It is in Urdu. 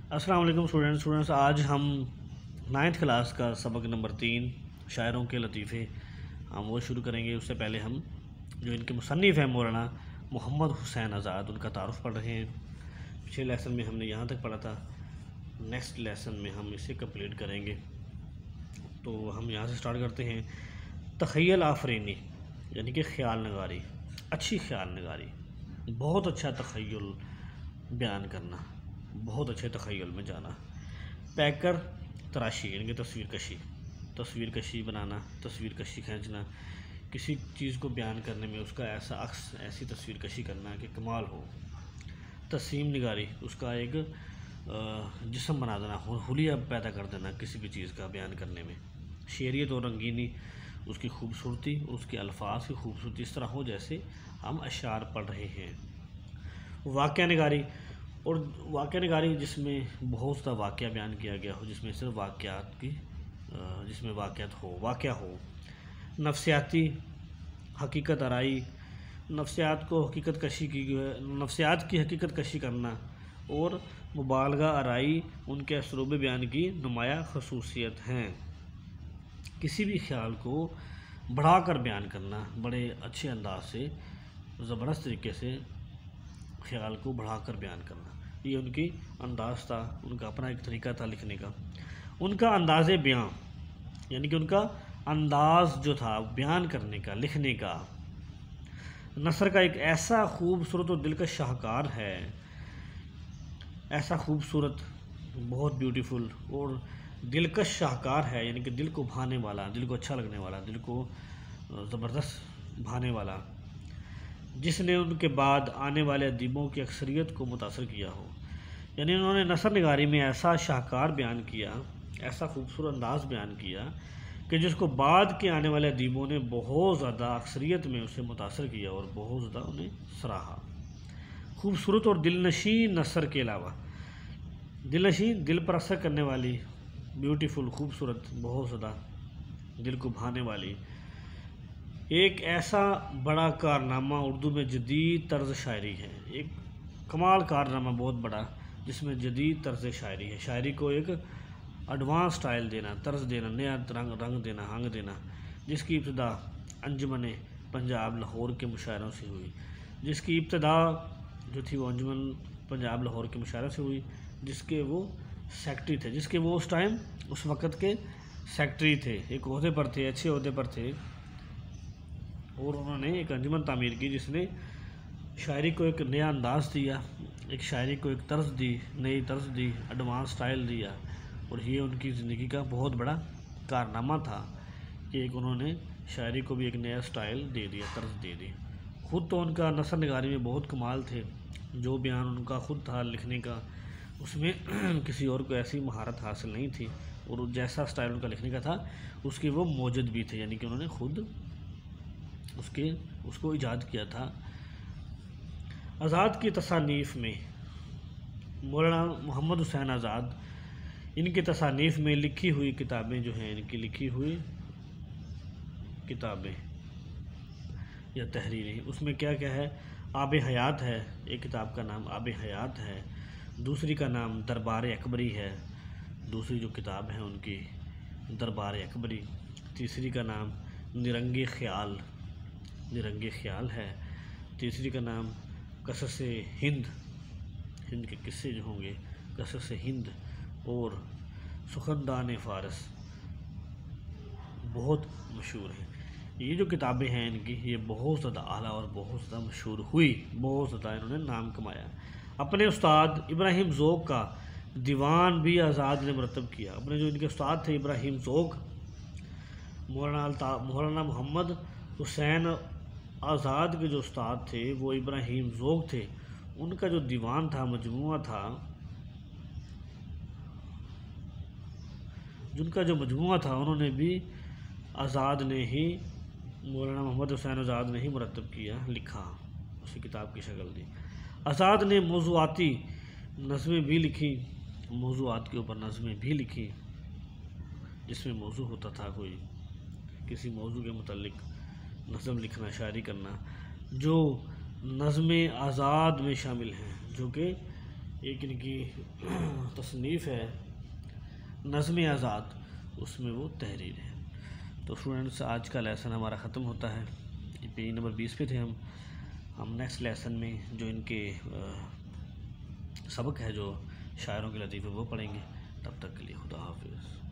السلام علیکم اسٹوڈنٹس آج ہم 9th کلاس کا سبق نمبر 3 شاعروں کے لطیفے ہم وہ شروع کریں گے۔ اس سے پہلے ہم جو ان کے مصنف ہیں مولانا محمد حسین آزاد، ان کا تعارف پڑھ رہے ہیں۔ پچھلے لیسن میں ہم نے یہاں تک پڑھا تھا، نیکسٹ لیسن میں ہم اسے کمپلیٹ کریں گے۔ تو ہم یہاں سے سٹارٹ کرتے ہیں۔ تخیل آفرینی یعنی کہ خیال نگاری، اچھی خیال نگاری، بہت اچھا تخیل بیان کرنا، بہت اچھے تخیل میں جانا۔ پیکر تراشی یعنی کہ تصویر کشی بنانا، تصویر کشی کھینچنا، کسی چیز کو بیان کرنے میں اس کا ایسا عکس، ایسی تصویر کشی کرنا کہ کمال ہو۔ تسیم نگاری، اس کا ایک جسم بنا دینا، حلیہ پیدا کر دینا کسی بھی چیز کا بیان کرنے میں۔ شعریت اور رنگینی، اس کی خوبصورتی، اس کے الفاظ کی خوبصورتی اس طرح ہو جیسے ہم اشعار پڑھ رہے ہیں۔ واقعہ نگاری، اور واقعہ نگاری جس میں بہت سا واقعہ بیان کیا گیا ہو، جس میں صرف جس میں واقعہ ہو۔ نفسیاتی، حقیقت آرائی، نفسیات کی حقیقت کشی کرنا، اور مبالغہ آرائی ان کے اسلوب بیان کی نمایاں خصوصیت ہیں۔ کسی بھی خیال کو بڑھا کر بیان کرنا، بڑے اچھے انداز سے، زبردست طریقے سے خیال کو بڑھا کر بیان کرنا، یہ ان کی انداز تھا، ان کا اپنا ایک طریقہ تھا لکھنے کا۔ ان کا انداز بیان یعنی کہ ان کا انداز جو تھا بیان کرنے کا، لکھنے کا، نثر کا ایک ایسا خوبصورت اور دلکش شاہکار ہے، ایسا خوبصورت، بہت بیوٹیفل اور دلکش شاہکار ہے، یعنی کہ دل کو بھانے والا، دل کو اچھا لگنے والا، دل کو زبردست بھانے والا، جس نے ان کے بعد آنے والے ادیبوں کی اکثریت کو متاثر کیا ہو۔ یعنی انہوں نے نثر نگاری میں ایسا شاہکار بیان کیا، ایسا خوبصورت انداز بیان کیا کہ جس کو بعد کے آنے والے ادیبوں نے بہت زیادہ اکثریت میں اسے متاثر کیا اور بہت زیادہ انہیں سراہا۔ خوبصورت اور دل نشین نثر کے علاوہ، دل نشین، دل پر اثر کرنے والی، بیوٹیفل، خوبصورت، بہت زیادہ دل کو بھانے والی، ایک ایسا بڑا کارنامہ اردو میں جدید طرز شاعری ہے، ایک کمال کارنامہ بہت بڑا جس میں جدید طرز شاعری ہے۔ شاعری کو ایک ایڈوانس سٹائل دینا، طرز دینا، نیا رنگ دینا، ہنگ دینا، جس کی ابتدا انجمن پنجاب لاہور کے مشاعروں سے ہوئی، جس کی ابتدا جو تھی وہ انجمن پنجاب لاہور کے مشاعروں سے ہوئی، جس کے وہ سیکٹری تھے، جس کے وہ اس وقت کے سیکٹری تھے، ایک عہدے پر تھے، اچھے عہدے پر تھے، اور انہوں نے ایک انجمن تعمیر کی جس نے شاعری کو ایک نیا انداز دیا، ایک شاعری کو ایک طرز دی، نئی طرز دی، ایڈوانس سٹائل دیا، اور یہ ان کی زندگی کا بہت بڑا کارنامہ تھا کہ ایک انہوں نے شاعری کو بھی ایک نیا سٹائل دے دیا، طرز دے دی۔ خود تو ان کا نثر نگاری میں بہت کمال تھے، جو بیان ان کا خود تھا لکھنے کا، اس میں کسی اور کو ایسی مہارت حاصل نہیں تھی، اور جیسا سٹائل ان کا لکھنے کا تھا اس کے وہ موجد بھی تھے، یعنی کہ انہوں نے خود اس کو ایجاد کیا تھا۔ آزاد کی تصانیف میں، مولانا محمد حسین آزاد، ان کی تصانیف میں لکھی ہوئی کتابیں جو ہیں، ان کی لکھی ہوئی کتابیں یا تحریریں، اس میں کیا کیا ہے؟ آب حیات ہے، ایک کتاب کا نام آب حیات ہے، دوسری کا نام دربار اکبری ہے، دوسری جو کتاب ہے ان کی دربار اکبری، تیسری کا نام نرنگ خیال ہے، تیسری کا نام قصص ہند کے قصے جو ہوں گے، قصص ہند، اور سخندان فارس، بہت مشہور ہیں۔ یہ جو کتابیں ہیں ان کی، یہ بہت زیادہ اعلیٰ اور بہت زیادہ مشہور ہوئی، بہت زیادہ انہوں نے نام کمایا۔ اپنے استاد ابراہیم ذوق کا دیوان بھی آزاد نے مرتب کیا۔ اپنے جو ان کے استاد تھے ابراہیم ذوق، مولانا محمد حسین آزاد کے جو استاد تھے وہ ابراہیم ذوق تھے، ان کا جو دیوان تھا، مجموعہ تھا، جن کا جو مجموعہ تھا انہوں نے بھی آزاد نے ہی، مولانا محمد حسین آزاد نے ہی مرتب کیا، لکھا، اسی کتاب کی شکل دی۔ آزاد نے موضوعاتی نظمیں بھی لکھی، موضوعات کے اوپر نظمیں بھی لکھی، جس میں موضوع ہوتا تھا کوئی، کسی موضوع کے متعلق نظم لکھنا، شاعری کرنا، جو نظم آزاد میں شامل ہیں، جو کہ ایک ان کی تصنیف ہے نظم آزاد، اس میں وہ تحریر ہے۔ تو اسٹوڈنٹس آج کا لیسن ہمارا ختم ہوتا ہے، پیج نمبر 20 پہ تھے ہم نیکسٹ لیسن میں جو ان کے سبق ہے جو شاعروں کے لطیفے وہ پڑھیں گے۔ تب تک کے لیے خدا حافظ۔